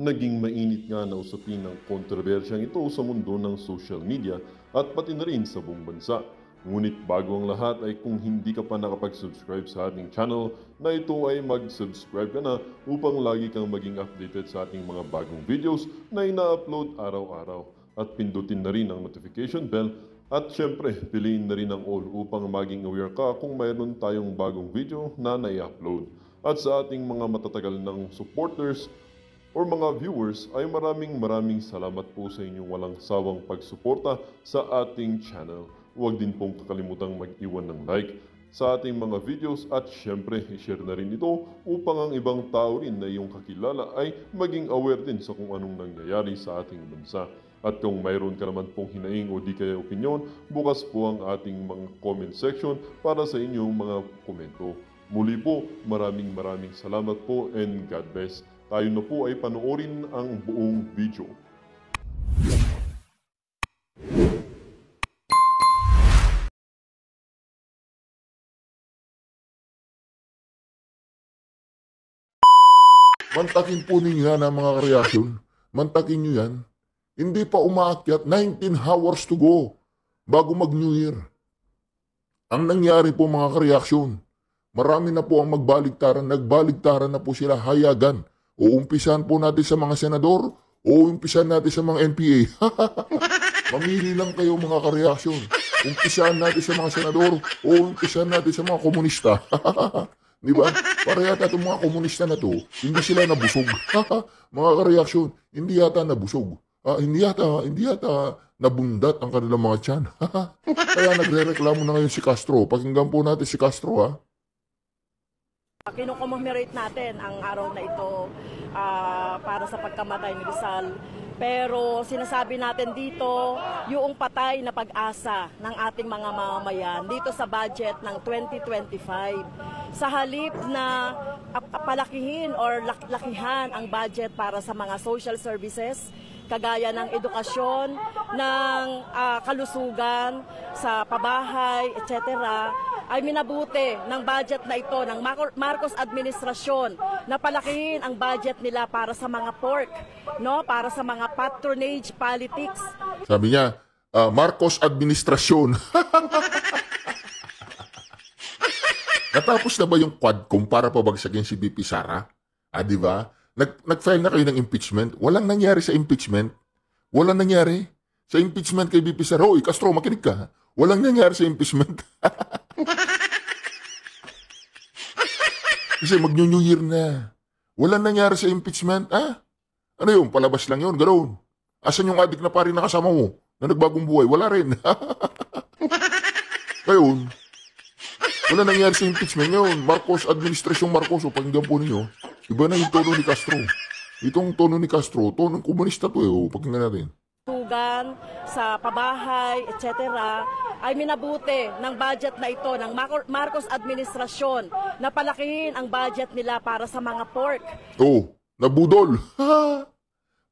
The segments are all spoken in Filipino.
Naging mainit nga na usapin ng kontrobersyang ito sa mundo ng social media at pati na rin sa buong bansa. Ngunit bago ang lahat ay kung hindi ka pa nakapag-subscribe sa ating channel na ito ay mag-subscribe ka na upang lagi kang maging updated sa ating mga bagong videos na ina-upload araw-araw. At pindutin na rin ang notification bell at syempre piliin na rin ang all upang maging aware ka kung mayroon tayong bagong video na nai-upload. At sa ating mga matatagal ng supporters or mga viewers ay maraming salamat po sa inyong walang sawang pagsuporta sa ating channel. Huwag din pong kakalimutang mag-iwan ng like sa ating mga videos at syempre i-share na rin ito upang ang ibang tao rin na iyong kakilala ay maging aware din sa kung anong nangyayari sa ating bansa. At kung mayroon ka naman pong hinaing o di kaya opinyon, bukas po ang ating mga comment section para sa inyong mga komento. Muli po, maraming salamat po and God bless. Tayo na po ay panoorin ang buong video. Mantakin po ninyo yan ang mga reaksyon. Mantakin nyo yan. Hindi pa umaakyat, 19 hours to go bago mag-New Year. Ang nangyari po mga reaksyon, marami na po ang magbaligtaran, nagbaligtaran na po sila hayagan. Uumpisan po natin sa mga senador, uumpisan natin sa mga NPA. Mamili lang kayo mga kareaksyon. Umpisan natin sa mga senador, uumpisan natin sa mga komunista. Di ba? Para yata itong mga komunista na to, hindi sila nabusog. Mga kareaksyon, hindi yata nabusog. Hindi yata nabundat ang kanilang mga tiyan. Kaya nagre-reklamo na ngayon si Castro. Pakinggan po natin si Castro, ha? Kino-commemorate natin ang araw na ito para sa pagkamatay ni Rizal. Pero sinasabi natin dito yung patay na pag-asa ng ating mga mamamayan dito sa budget ng 2025. Sa halip na palakihin or lakihan ang budget para sa mga social services, kagaya ng edukasyon, ng kalusugan, sa pabahay, etc., ay minabuti ng budget na ito ng Marcos administrasyon na palakihin ang budget nila para sa mga pork, no? Para sa mga patronage politics. Sabi niya, Marcos administrasyon. Natapos na ba yung Quadcom para pabagsakin si BP Sara? Di ba? Nag-file na kayo ng impeachment. Walang nangyari sa impeachment. Walang nangyari sa impeachment kay BP Sara. Hoy, Castro, makinig ka. Walang nangyari sa impeachment. Kasi mag-New Year na. Walang nangyari sa impeachment, ha? Ano yun? Palabas lang yun, ganoon. Asan yung adik na pari na kasama mo na nagbagong buhay? Wala rin. Ngayon, wala nangyari sa impeachment yun. Marcos, administrasyong Marcos, o pakinggan po ninyo, iba na yung tono ni Castro. Itong tono ni Castro, tono ng komunista to o pakinggan natin. Tugan, sa pabahay, etc., ay minabuti ng budget na ito ng Marcos administrasyon na palakihin ang budget nila para sa mga pork. Nabudol.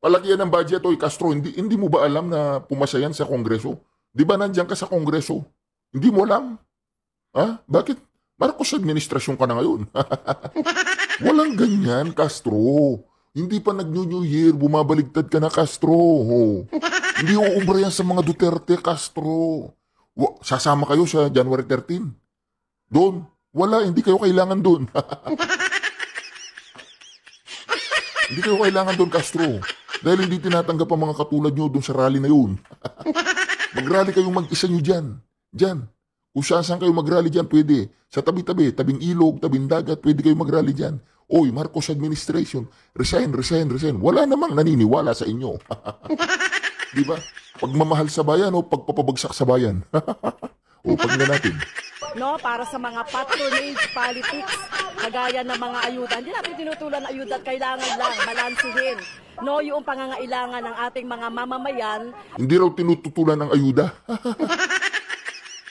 Palakihan ang budget, Castro. Hindi mo ba alam na pumasa yan sa Kongreso? Di ba nandiyan ka sa Kongreso? Hindi mo alam? Bakit? Marcos administrasyon ka na ngayon. Walang ganyan, Castro. Hindi pa nag-New Year, bumabaligtad ka na, Castro. Hindi uubra yan sa mga Duterte, Castro. Sasama kayo sa January 13. Doon. Wala, hindi kayo kailangan doon. Hindi kayo kailangan doon, Castro. Dahil hindi tinatanggap ang mga katulad nyo doon sa rally na yun. Mag-rally kayong mag-isa nyo dyan. Dyan. Kung saan kayo mag-rally dyan, pwede. Sa tabi-tabi, tabing ilog, tabing dagat, pwede kayo mag-rally dyan. Oy, Marcos administration, resign. Wala namang naniniwala sa inyo. Di ba? Pagmamahal sa bayan o pagpapabagsak sa bayan. Pagna natin. No, para sa mga patronage politics, kagaya ng mga ayuda. Hindi natin tinutulan ayuda at kailangan lang balansihin. No, yung pangangailangan ng ating mga mamamayan. Hindi raw tinututulan ng ayuda.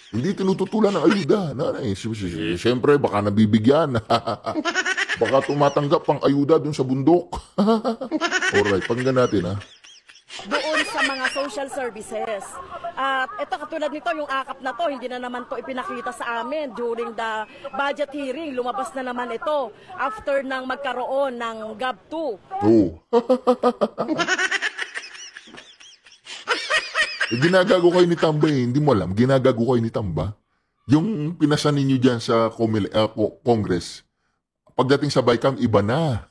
Hindi tinututulan ng ayuda. Siyempre, baka nabibigyan. Baka tumatanggap pang ayuda dun sa bundok. Alright, pakinggan natin, ha. doon sa mga social services. At ito katulad nito, yung akap na to, hindi na naman to ipinakita sa amin during the budget hearing. Lumabas na naman ito after ng magkaroon ng GAB2. Oo. Ginagago kayo ni Tamba eh. Hindi mo alam, ginagago kayo ni Tamba. Yung pinasa ninyo dyan sa Congress, pagdating sa BICAM, iba na.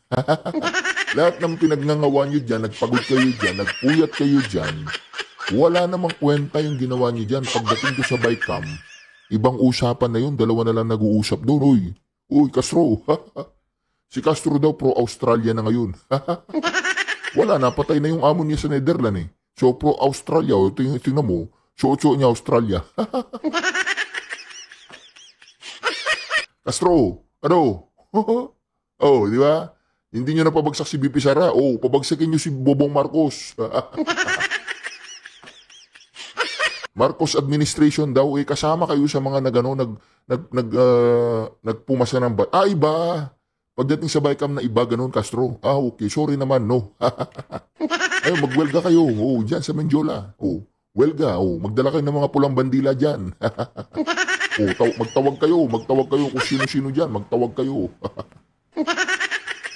Lahat ng pinagngangawa nyo dyan, nagpagod kayo dyan, nagpuyat kayo dyan, wala namang kwenta yung ginawa nyo dyan. Pagdating ko sa BICAM, ibang usapan na yun, dalawa na lang nag-uusap doon. Uy, Castro. Si Castro daw pro-Australia na ngayon. Wala, napatay na yung amo niya sa Netherlands eh. So, pro-Australia, tingnan mo, so niya Australia. Castro, ano? Oh, di ba? Hindi nyo na pabagsak si BP Sara. Oh, pabagsakin nyo si Bobong Marcos. Marcos administration daw, eh, kasama kayo sa mga nagpumasa ng iba. Pagdating sa BICAM na iba, ganun, Castro. Okay, sorry naman, no. Ay, magwelga kayo. Oh, dyan sa Menjola. Oh, welga. Oh, magdala kayo ng mga pulang bandila dyan. Magtawag kayo kung sino-sino dyan, magtawag kayo.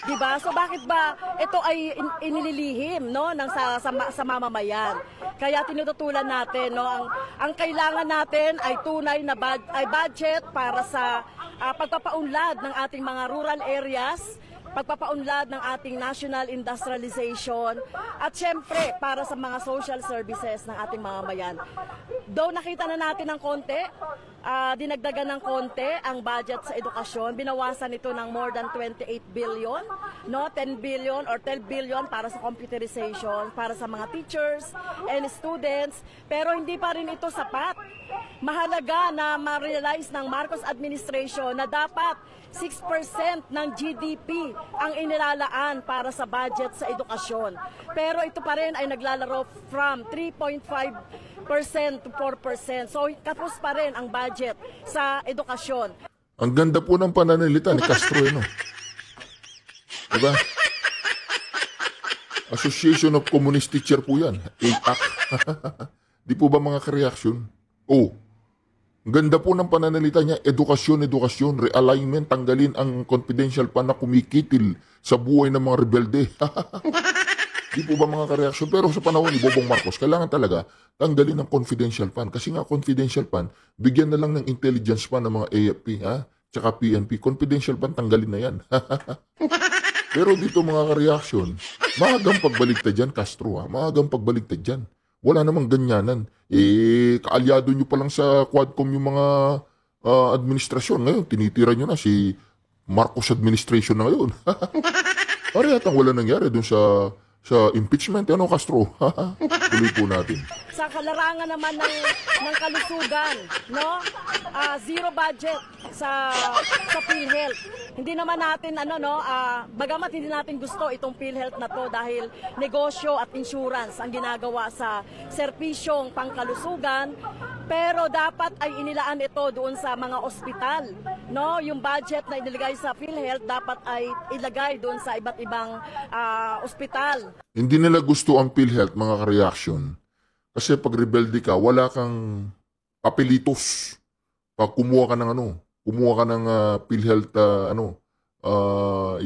Diba? So bakit ba ito ay inililihim no ng sa mamamayan? Kaya tinututulan natin no ang kailangan natin ay tunay na budget para sa pagpapaunlad ng ating mga rural areas, pagpapaunlad ng ating national industrialization at syempre para sa mga social services ng ating mamamayan. Though nakita na natin ng konti, dinagdagan ng konti ang budget sa edukasyon, binawasan ito ng more than 28 billion, no? 10 billion or 12 billion para sa computerization, para sa mga teachers and students, pero hindi pa rin ito sapat. Mahalaga na ma-realize ng Marcos administration na dapat 6% ng GDP ang inilalaan para sa budget sa edukasyon. Pero ito pa rin ay naglalaro from 3.5% to 4%. So kapos pa rin ang budget sa edukasyon. Ang ganda po ng pananalita ni Castro, no? Diba? Association of Communist Teacher po yan. AAC. Di po ba mga ka-reaction? Oh, ang ganda po ng pananalita niya, edukasyon, realignment, tanggalin ang confidential fund na kumikitil sa buhay ng mga rebelde. Di po ba mga ka-reaction? Pero sa panahon ni Bobong Marcos, kailangan talaga tanggalin ang confidential fund. Kasi nga confidential fund, bigyan na lang ng intelligence fund ng mga AFP, tsaka PNP. Confidential fund, tanggalin na yan. Pero dito mga ka-reaction, maagang pagbaligtad dyan, Castro, maagang pagbaligtad dyan. Wala namang ganyanan. Kaalyado nyo pa lang sa Quadcom yung mga administrasyon. Ngayon, tinitira nyo na si Marcos administration na ngayon. Pare yatang wala nangyari dun sa impeachment. Ano, Castro? Tuloy po natin. Sa kalarangan naman ng kalusugan, no? Zero budget sa PhilHealth. Hindi naman natin bagamat hindi natin gusto itong PhilHealth na to dahil negosyo at insurance ang ginagawa sa serbisyong pangkalusugan, pero dapat ay inilaan ito doon sa mga ospital, no? Yung budget na inilagay sa PhilHealth dapat ay ilagay doon sa iba't ibang ospital. Hindi nila gusto ang PhilHealth, mga ka-reaction. Kasi pag rebelde ka, wala kang papelitos. Pag kumuha ka ng PhilHealth,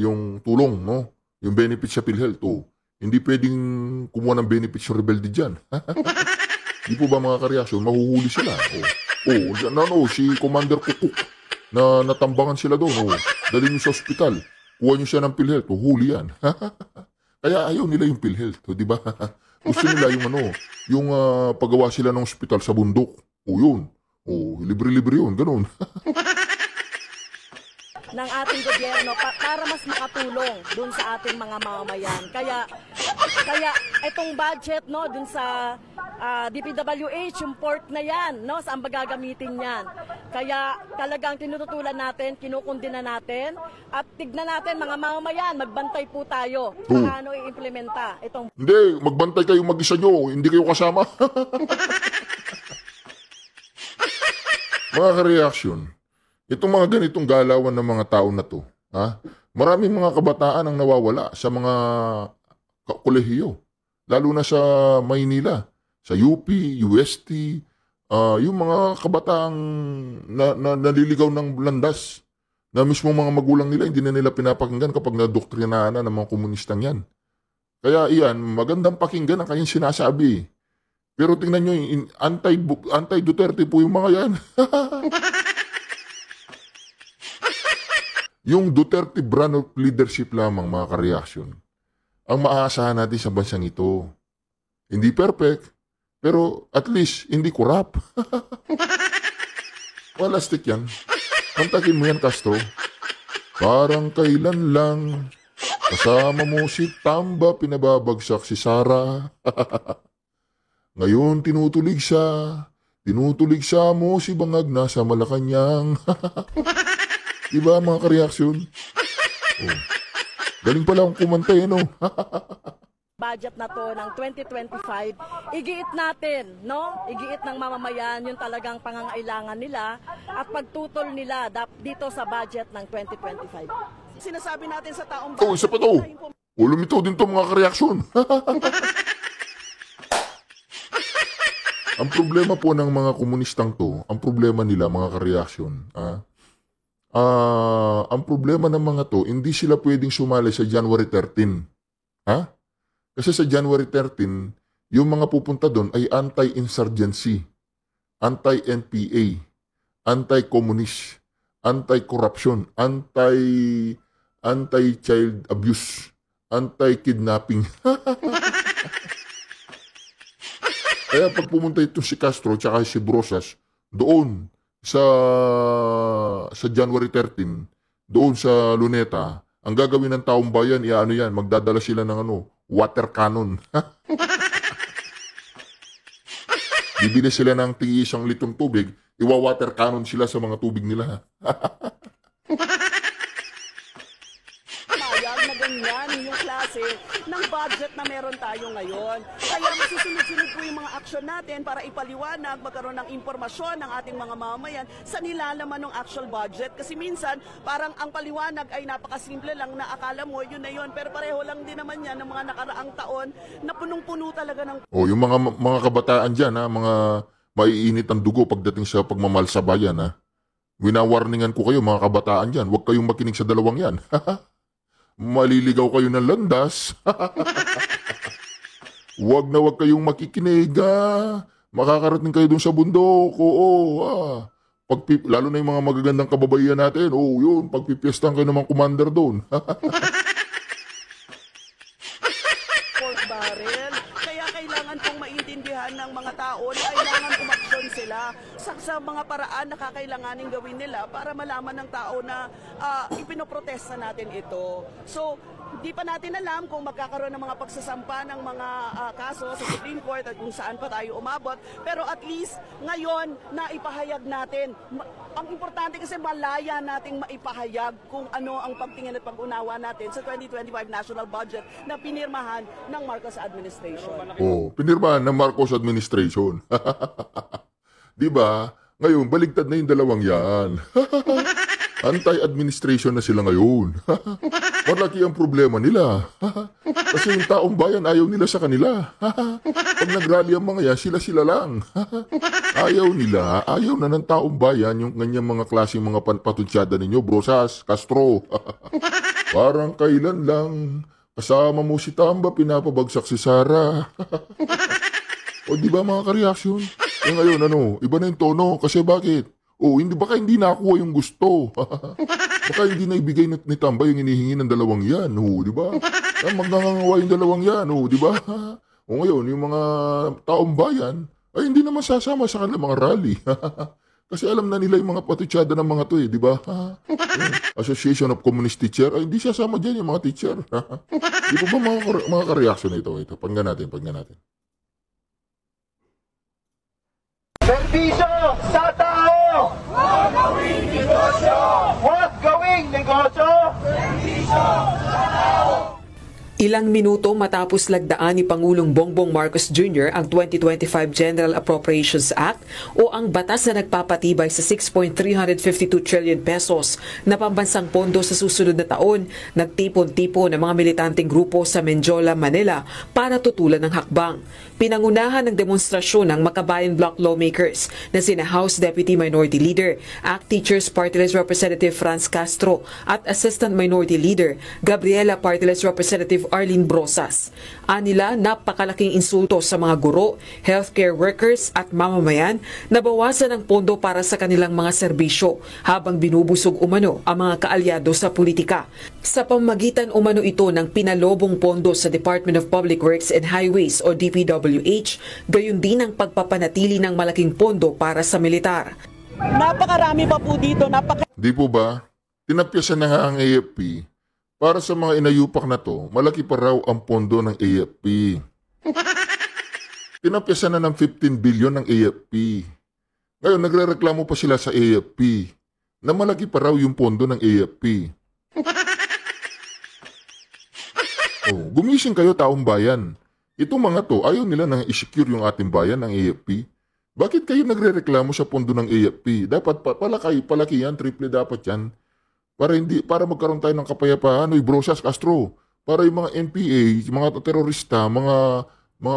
yung tulong, no? Yung benefits sa PhilHealth, hindi pwedeng kumuha ng benefits yung rebelde dyan. Di po ba mga ka-reaction, mahuhuli sila. Si Commander Kukuk, na natambangan sila doon, dali nyo sa ospital, kuha nyo siya ng PhilHealth, huli yan. Kaya ayaw nila yung PhilHealth, di ba? Gusto nila yung paggawa sila ng ospital sa bundok. Yun. Libre-libre yun, ganun. Ng ating gobyerno para mas makatulong dun sa ating mga mamamayan. Kaya itong budget dun sa DPWH, yung port na yan, saan ba gagamitin yan? Kaya talagang tinututulan natin, kinukundina natin, at tignan natin mga mamamayan, magbantay po tayo paano i-implementa itong... Hindi, magbantay kayo mag-isa nyo, hindi kayo kasama. Mga ka-reaction, itong mga ganitong galawan ng mga tao na to, maraming mga kabataan ang nawawala sa mga kolehiyo. lalo na sa Maynila, sa UP, UST, yung mga kabataang naliligaw ng landas na mismo mga magulang nila hindi na nila pinapakinggan kapag nadoktrinahan na ng mga komunistang yan. Kaya iyan, magandang pakinggan ang kanyang sinasabi. Pero tingnan nyo, anti-Duterte po yung mga yan. Yung Duterte brand of leadership lamang, mga ka-reaction, ang maaasahan natin sa bansang ito. Hindi perfect, pero at least hindi corrupt. Walastik yan. Kontakin mo yan, Castro. Parang kailan lang kasama mo si Tamba, pinababagsak si Sara. Ngayon tinutulig mo si Bangag nasa Malacanang. Diba mga ka-reaksyon? Oh. Galing pala akong kumanta no? Budget na to ng 2025, igiit natin, no? Igiit ng mamamayan yung talagang pangangailangan nila at pagtutol nila dito sa budget ng 2025. Sinasabi natin sa taong bayan. Isa pa to. Lumitaw din to mga ka-reaksyon. Ang problema po ng mga komunistang to, ang problema nila mga ka-reaksyon, ang problema ng mga to, hindi sila pwedeng sumali sa January 13. Ha? Kasi sa January 13, yung mga pupunta doon ay anti-insurgency, anti-NPA, anti-communist, anti-corruption, anti-child abuse, anti-kidnapping. Kaya pag pumunta ito si Castro at si Brosas, doon sa January 13, doon sa Luneta, ang gagawin ng taong bayan, magdadala sila ng water cannon. Bibili sila ng tig-isang litong tubig, iwa-water cannon sila sa mga tubig nila. Mayag na ganyan yung klase ng budget na meron tayo ngayon. Kaya masusunod-sunod po yung mga aksyon natin para ipaliwanag, magkaroon ng impormasyon ng ating mga mamamayan sa nilalaman ng actual budget. Kasi minsan, parang ang paliwanag ay napakasimple lang na akala mo, yun na yun. Pero pareho lang din naman yan ng mga nakaraang taon na punong-puno talaga ng... Yung mga kabataan dyan, mga maiinit ang dugo pagdating sa pagmamahal sa bayan. Winawarningan ko kayo mga kabataan dyan, huwag kayong makinig sa dalawang yan. Maliligaw kayo ng landas. Huwag kayong makikinig. Makakarating kayo dun sa bundok. Lalo na yung mga magagandang kababaihan natin. Yun, pagpipiestan kayo ng mga commander doon. Pork barrel. Kaya kailangan pong maintindihan ng mga tao na kailangan umaksyon sila sa mga paraan na kakailanganin gawin nila para malaman ng tao na ipinoprotesta natin ito. So, di pa natin alam kung magkakaroon ng mga pagsasampa ng mga kaso sa Supreme Court at kung saan pa tayo umabot. Pero at least ngayon na ipahayag natin. Ang importante kasi malaya nating maipahayag kung ano ang pagtingin at pag-unawa natin sa 2025 national budget na pinirmahan ng Marcos administration. Pinirmahan ng Marcos administration. Diba? Ngayon, baligtad na yung dalawang yan. Anti-administration na sila ngayon. Malaki ang problema nila. Kasi yung taong bayan ayaw nila sa kanila. Pag nag-rally ang mga yan, sila lang. Ayaw na ng taong bayan yung ganyang mga klaseng mga patutsada ninyo, Brosas, Castro. Parang kailan lang kasama mo si Tamba, pinapabagsak si Sara. O di ba mga ka-reaction? Ngayon iba na yung tono. Kasi bakit? Baka hindi nakuha yung gusto. Baka hindi na ibigay ni Tamba yung inihingi ng dalawang yan. Di ba? Magngangawa yung dalawang yan. Di ba? Ngayon, yung mga taong bayan, ay hindi naman sasama sa kanilang mga rally. Kasi alam na nila yung mga patutsada ng mga to di ba? Association of Communist Teacher, ay hindi sasama dyan yung mga teacher. Di ba mga ka-reaction ito? Panggan natin. Serbisyo sa tao! Huwag gawing negosyo! Huwag gawing negosyo! Serbisyo sa tao! Ilang minuto matapos lagdaan ni Pangulong Bongbong Marcos Jr. ang 2025 General Appropriations Act o ang batas na nagpapatibay sa 6.352 trillion pesos na pambansang pondo sa susunod na taon, nagtipon-tipon ng mga militanteng grupo sa Menjola, Manila para tutulan ng hakbang. Pinangunahan ng demonstrasyon ng Makabayan Bloc lawmakers na sina House Deputy Minority Leader, ACT Teachers Party List Representative Franz Castro at Assistant Minority Leader Gabriela Party List Representative Arlene Brosas. Anila, napakalaking insulto sa mga guro, healthcare workers at mamamayan na bawasan ang pondo para sa kanilang mga serbisyo habang binubusog umano ang mga kaalyado sa politika. Sa pamamagitan umano ito ng pinalobong pondo sa Department of Public Works and Highways o DPWH, gayon din ang pagpapanatili ng malaking pondo para sa militar. Napakarami pa po dito, Di po ba? Tinapyasan na nga ang AFP. Para sa mga inayupak na to, malaki pa raw ang pondo ng AFP. Tinapyasan na ng 15 billion ng AFP. Ngayon, nagrereklamo pa sila sa AFP na malaki pa raw yung pondo ng AFP. Gumising kayo taong bayan. Itong mga to, ayaw nila nang i-secure yung ating bayan ng AFP. Bakit kayo nagrereklamo sa pondo ng AFP? Dapat palaki yan, triple dapat yan. Para magkaroon tayo ng kapayapaan, Brosas, Castro, para yung mga NPA, mga terorista, mga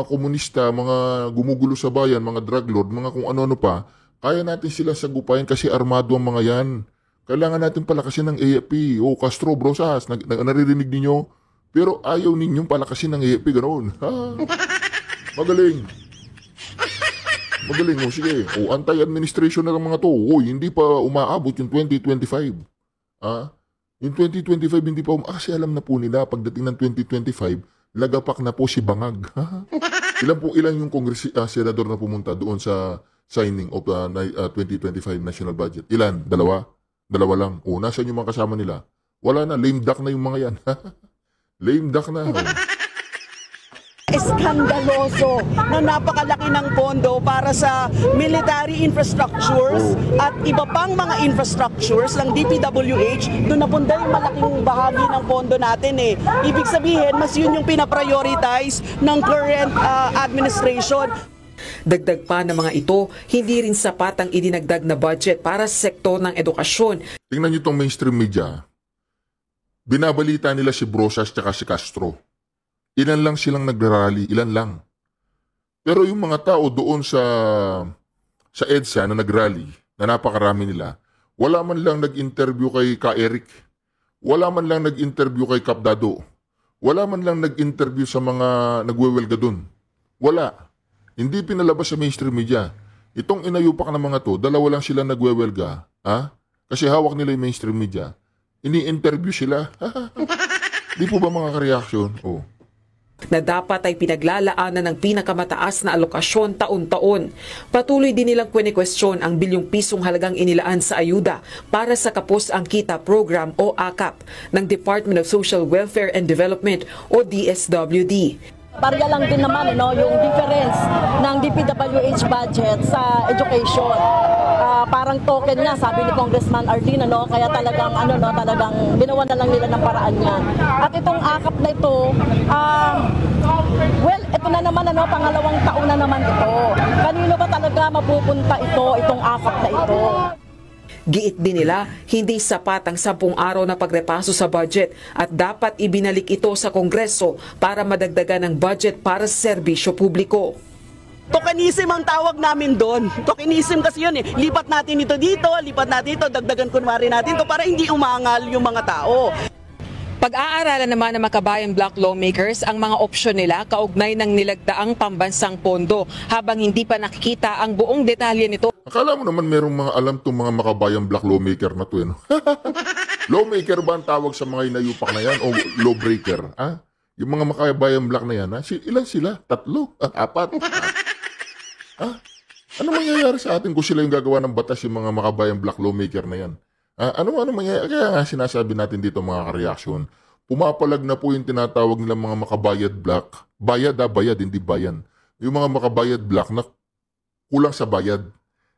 komunista, mga gumugulo sa bayan, mga drug lord, mga kung ano-ano pa, kaya natin sila sagupayan kasi armado ang mga yan. Kailangan natin palakasin ng AFP. Castro, Brosas, naririnig ninyo? Pero ayaw ninyong palakasin ng AFP, ganoon. Magaling. Magaling, sige. Anti-administration na lang mga to. Hindi pa umaabot yung 2025. Yung 2025 hindi pa kasi alam na po nila pagdating ng 2025 lagapak na po si Bangag. Ilan yung senador na pumunta doon sa signing of 2025 national budget? Ilan? Dalawa lang. Nasaan yung mga kasama nila? Wala na, lame duck na yung mga yan. Lame duck na. Eskandaloso na napakalaki ng pondo para sa military infrastructures at iba pang mga infrastructures ng DPWH. Doon napunta yung malaking bahagi ng pondo natin eh. Ibig sabihin, mas yun yung pinaprioritize ng current administration. Dagdag pa ng mga ito, hindi rin sapat ang idinagdag na budget para sa sektor ng edukasyon. Tingnan nyo itong mainstream media. Binabalita nila si Brosas at si Castro. Ilan lang silang nagrarally, ilan lang. Pero yung mga tao doon sa EDSA na nagrally, na napakarami nila, wala man lang nag-interview kay Ka Eric, wala man lang nag-interview kay Kap Dado, wala man lang nag-interview sa mga nagwewelga doon. Wala. Hindi pinalabas sa mainstream media. Itong inayupak na mga to, dalawa lang sila nagwewelga. Kasi hawak nila yung mainstream media. Ini-interview sila. Di po ba mga ka-reaction? Na dapat ay pinaglalaanan ng pinakamataas na alokasyon taon-taon. Patuloy din nilang kwestiyon ang bilyong pisong halagang inilaan sa ayuda para sa Kapos ang Kita Program o AKAP ng Department of Social Welfare and Development o DSWD. Barya lang din naman yung difference ng DPWH budget sa education. Parang token nga, sabi ni Congressman Arlene, kaya talagang ginawa na lang nila ng paraan yan. At itong AKAP na ito, ito na naman, pangalawang taon na naman ito. Kanino ba talaga mapupunta itong AKAP na ito? Giit din nila, hindi sapat ang 10 araw na pagrepaso sa budget at dapat ibinalik ito sa Kongreso para madagdagan ang budget para sa serbisyo publiko. Tokenism ang tawag namin doon. Tokenism kasi yun eh. Lipat natin ito dito, lipat natin ito, dagdagan kunwari natin ito para hindi umangal yung mga tao. Pag-aaralan naman ng Makabayan Bloc lawmakers ang mga opsyon nila kaugnay ng nilagdaang pambansang pondo habang hindi pa nakikita ang buong detalye nito. Akala mo naman merong mga alam itong mga Makabayan Bloc lawmaker na to. Lawmaker ba ang tawag sa mga inayupak na yan o lawbreaker? Yung mga Makabayan Bloc na yan, ilan sila? 3? 4? Ano mangyayari sa atin kung sila yung gagawa ng batas yung mga Makabayan Bloc lawmaker na yan? Ano mangyayari? Kaya nga sinasabi natin dito mga ka-reaction, pumapalag na po yung tinatawag nilang mga Makabayad Bloc. Bayad hindi bayan. Yung mga Makabayad Bloc na kulang sa bayad.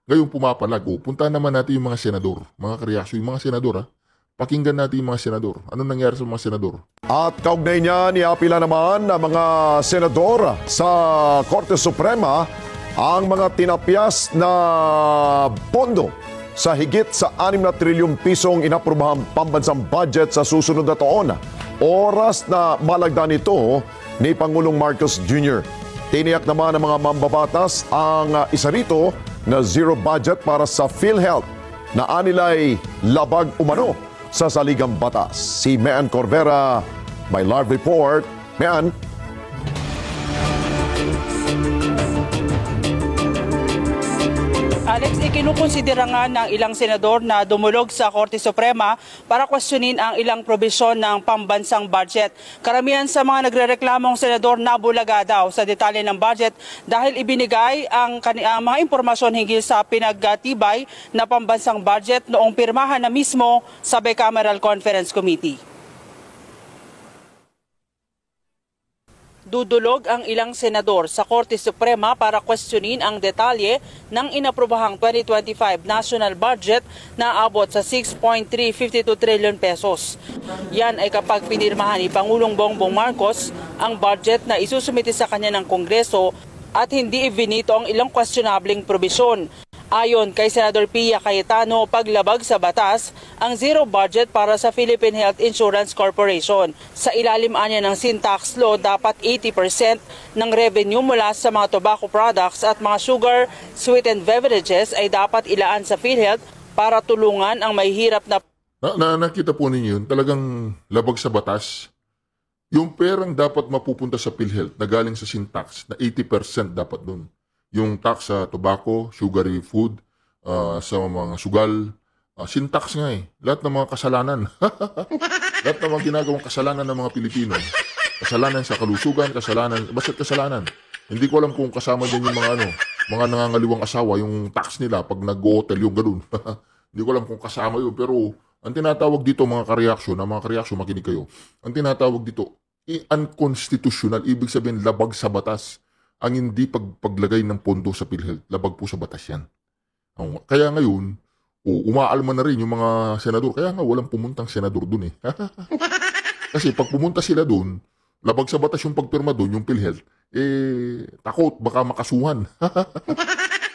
Ngayon pumapalag. Punta naman natin yung mga senador. Mga ka-reaction, yung mga senador Pakinggan natin yung mga senador. Anong nangyari sa mga senador? At kaugnay niya, niapila naman ng mga senador sa Korte Suprema ang mga tinapyas na pondo sa higit sa 6 na trilyong pisong inaprobahang pambansang budget sa susunod na taon. Oras na malagdan ito ni Pangulong Marcos Jr. Tiniyak naman ng mga mambabatas ang isa rito na zero budget para sa PhilHealth na anilay labag umano sa saligang batas. Si Mean Corvera, may live report. Mean. Alex, ikinukonsidera nga ng ilang senador na dumulog sa Korte Suprema para questionin ang ilang probisyon ng pambansang budget. Karamihan sa mga nagrereklamong senador nabulaga daw sa detalye ng budget dahil ibinigay ang mga impormasyon hinggil sa pinagtibay na pambansang budget noong pirmahan na mismo sa Bicameral Conference Committee. Dudulog ang ilang senador sa Korte Suprema para questionin ang detalye ng inaprobahang 2025 national budget na abot sa 6.352 trillion pesos. Yan ay kapag pinirmahan ni Pangulong Bongbong Marcos ang budget na isusumite sa kanya ng Kongreso at hindi ibinito ang ilang questionableng probisyon. Ayon kay Senador Pia Cayetano, paglabag sa batas ang zero budget para sa Philippine Health Insurance Corporation. Sa ilalim anya ng sin tax law, dapat 80% ng revenue mula sa mga tobacco products at mga sugar, sweetened beverages ay dapat ilaan sa PhilHealth para tulungan ang may hirap na... Nakita po ninyo yun, talagang labag sa batas. Yung perang dapat mapupunta sa PhilHealth na galing sa sin tax, na 80% dapat doon. Yung tax sa tobacco, sugary food, sa mga sugal, sin tax nga eh. Lahat ng mga kasalanan. Lahat ng mga ginagawang kasalanan ng mga Pilipino. Kasalanan sa kalusugan, kasalanan, basta't kasalanan. Hindi ko alam kung kasama din yung mga nangangaliwang asawa, yung tax nila pag nag-hotel yung ganun. Hindi ko alam kung kasama yun, pero ang tinatawag dito mga ka-reaksyon, makinig kayo. Ang tinatawag dito, unconstitutional, ibig sabihin labag sa batas. Ang hindi paglagay ng pondo sa PhilHealth, labag po sa batas yan. Kaya ngayon, umaalma na rin yung mga senador. Kaya nga walang pumuntang senador dun eh. Kasi pag pumunta sila dun, labag sa batas yung pagpirma dun, yung PhilHealth, takot, baka makasuhan.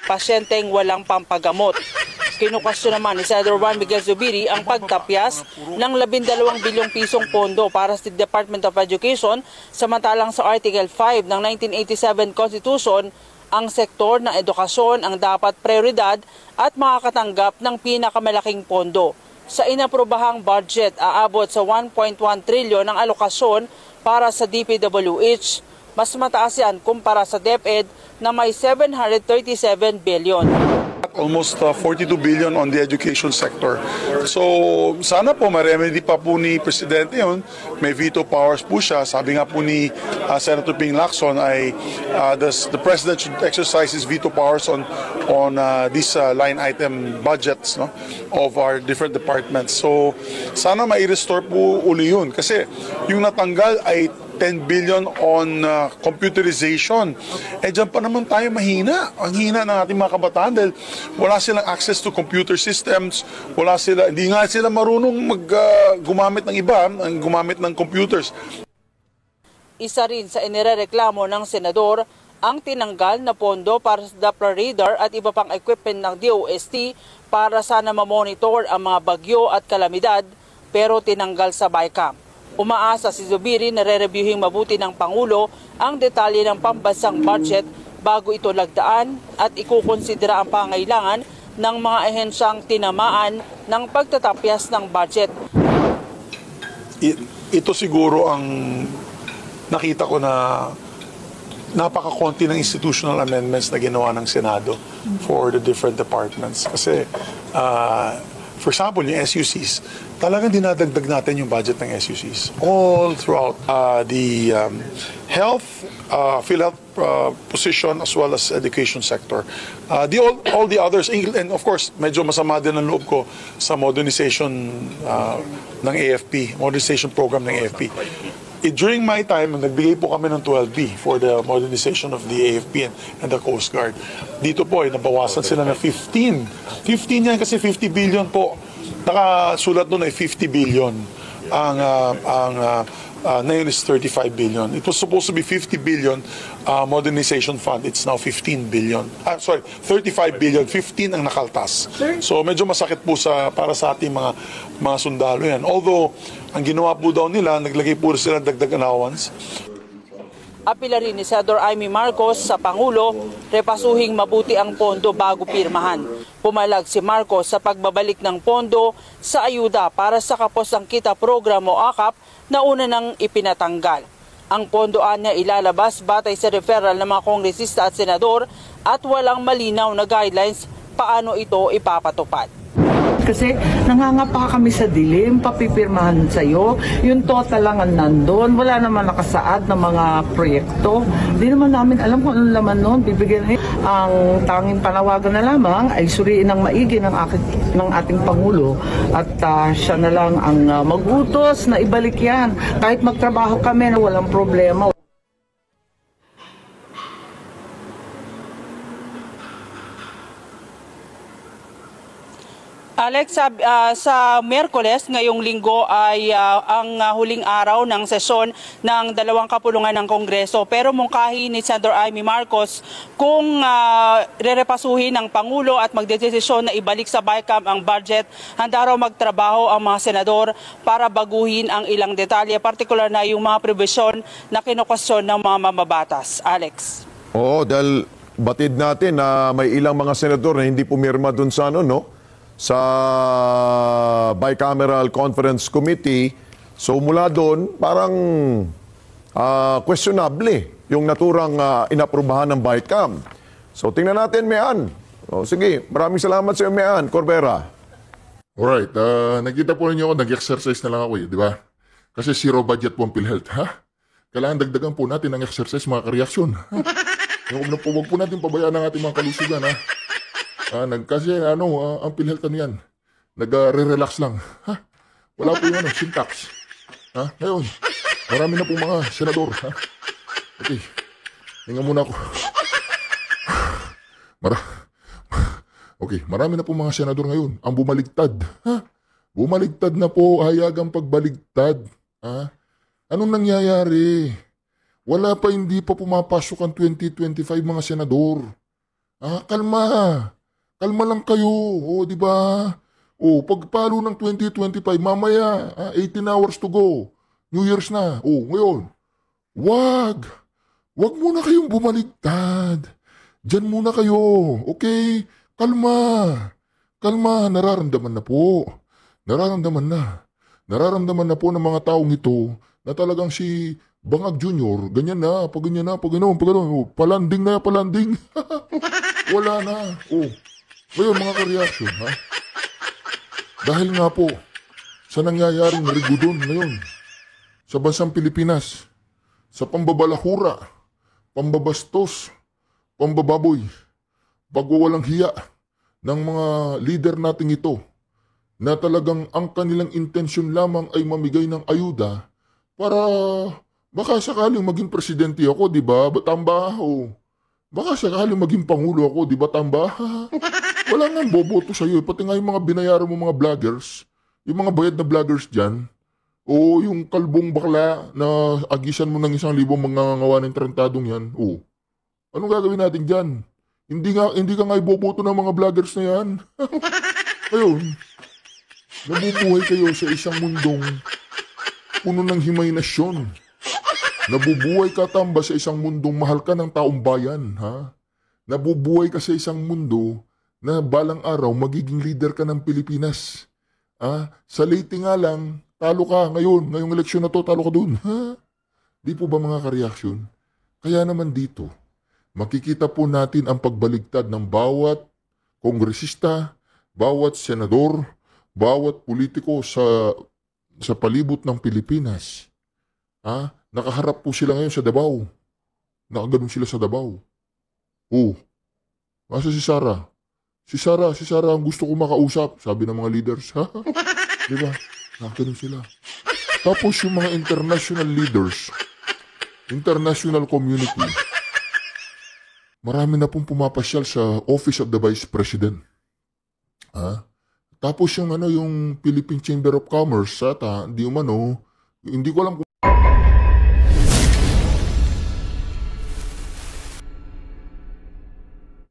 Pasyenteng walang pampagamot. Kinukasyon naman ni Senador Juan Miguel Zubiri ang pagtapyas ng 12 bilyong pisong pondo para sa Department of Education, samantalang sa Article 5 ng 1987 Constitution, ang sektor ng edukasyon ang dapat prioridad at makakatanggap ng pinakamalaking pondo. Sa inaprobahang budget, aabot sa 1.1 trilyon ang alokasyon para sa DPWH. Mas mataas yan kumpara sa DepEd na may 737 billion. Almost 42 billion on the education sector. So sana po ma-remedy pa po ni Presidente yun. May veto powers po siya. Sabi nga po ni Senator Ping Lacson ay the President should exercise his veto powers on these line item budgets, no, of our different departments. So sana mai-restore po uli yun. Kasi yung natanggal ay 10 billion on computerization. Dyan pa naman tayo mahina. Ang hina ng ating mga kabataan dahil wala silang access to computer systems, hindi nga sila marunong gumamit ng iba, gumamit ng computers. Isa rin sa inirereklamo ng senador ang tinanggal na pondo para sa Doppler radar at iba pang equipment ng DOST para sana mamonitor ang mga bagyo at kalamidad, pero tinanggal sa BICAM. Umaasa si Zubiri na re-reviewing mabuti ng Pangulo ang detalye ng pambansang budget bago ito lagdaan at ikukonsidera ang pangailangan ng mga ahensyang tinamaan ng pagtatapyas ng budget. Ito siguro ang nakita ko na napakakonti ng institutional amendments na ginawa ng Senado for the different departments. Kasi for example, yung SUCs, talagang dinadagdag natin yung budget ng SUCs all throughout the health, PhilHealth position as well as education sector. All the others, and of course, medyo masama din ang loob ko sa modernization ng AFP, modernization program ng AFP. During my time, nagbigay po kami ng 12B for the modernization of the AFP and the Coast Guard. Dito po, nabawasan sila na 15. 15 yan kasi 50 billion po nakasulat doon ay 50 billion. Ngayon is 35 billion. It was supposed to be 50 billion modernization fund. It's now 15 billion. 35 billion. 15 ang nakaltas. So medyo masakit po para sa ating mga sundalo yan. Although, ang ginawa po daw nila, naglagay po sila dagdag allowance. Apila rin ni Senador Amy Marcos sa Pangulo, repasuhing mabuti ang pondo bago pirmahan. Pumalag si Marcos sa pagbabalik ng pondo sa ayuda para sa Kapos ang Kita Program o AKAP na una nang ipinatanggal. Ang pondoan niya ilalabas batay sa referral ng mga kongresista at senador at walang malinaw na guidelines paano ito ipapatupad. Kasi nangangapa kami sa dilim, papipirmahan sa'yo, yung total lang ang nandun, wala naman nakasaad ng mga proyekto. Hindi naman namin alam kung anong laman nun, bibigyan ang tanging panawagan na lamang ay suriin ng maigi ng ating Pangulo at siya na lang ang mag-utos na ibalik yan. Kahit magtrabaho kami na walang problema. Alex, sa Miyerkules ngayong linggo ay ang huling araw ng sesyon ng dalawang kapulungan ng Kongreso. Pero mungkahi ni Senator Amy Marcos kung rerepasuhin ng Pangulo at magdedesisyon na ibalik sa BICAM ang budget, handa raw magtrabaho ang mga senador para baguhin ang ilang detalye, partikular na yung mga provision na kinukwestiyon ng mga mamabatas. Alex. Oo, dahil batid natin na may ilang mga senador na hindi pumirma dun sa sa Bicameral Conference Committee. So mula doon, parang questionable yung naturang inaprubahan ng BICAM. So tingnan natin, Mean. Sige, maraming salamat sa iyo, Mean Corbera. Alright, nakita po ninyo ako, nag-exercise na lang ako di ba? Kasi zero budget po ang PhilHealth, ha? Kailangan dagdagan po natin ang exercise, mga kareaksyon. Huwag po natin pabayaan ang ating mga kalusugan, ha? Kasi ang PhilHealth yan, nag-relax lang. Ha? Wala po yung syntax. Ha? Ngayon, marami na po mga senador. Ha? Okay, hinga muna ako. Okay, marami na po mga senador ngayon ang bumaligtad. Ha? Bumaligtad na po, hayagang pagbaligtad. Ha? Anong nangyayari? Wala pa, hindi pa pumapasok ang 2025 mga senador. Kalma. Kalma lang kayo, di ba? Pagpalo ng 2025, mamaya, 18 hours to go. New Year's na. Ngayon, wag muna kayong bumaligtad. Diyan muna kayo, okay? Kalma, nararamdaman na po. Nararamdaman na po ng mga taong ito na talagang si Bangag Jr., ganyan na, pag ganyan, palanding na, wala na, Ngayon mga ka-reaction, ha? Dahil nga po sa nangyayaring rigudon ngayon sa bansang Pilipinas, sa pambabalahura, pambabastos, pambababoy, pagwawalang hiya ng mga leader nating ito na talagang ang kanilang intensyon lamang ay mamigay ng ayuda para baka sakaling maging presidente ako, di ba? Batamba, baka sakaling maging pangulo ako, di ba, Tamba? Wala nga boboto sa'yo. Pati nga yung mga binayaran mo mga vloggers, yung mga bayad na vloggers dyan, o yung kalbong bakla na agisan mo ng 1,000 mangangawa ng trentadong yan, anong gagawin natin dyan? Hindi ka nga iboboto ng mga vloggers na yan. Ngayon, nabubuhay kayo sa isang mundong puno ng himaynasyon. Nabubuhay ka, Tamba, sa isang mundong mahal ka ng taong bayan, ha? Nabubuhay ka sa isang mundo na balang araw magiging leader ka ng Pilipinas. Sa Leyte nga lang, talo ka ngayong eleksyon na to, talo ka dun. Ha? Di po ba mga kareaksyon? Kaya naman dito, makikita po natin ang pagbaligtad ng bawat kongresista, bawat senador, bawat politiko sa palibot ng Pilipinas. Nakaharap po sila ngayon sa Davao. Nakaganon sila sa Davao. Masa si Sara? Si Sara ang gusto ko makausap, sabi ng mga leaders. Ha? Diba? Nakaganon sila. Tapos yung mga international leaders, international community, marami na pong pumapasyal sa Office of the Vice President. Tapos yung Philippine Chamber of Commerce, ata, hindi ko alam kung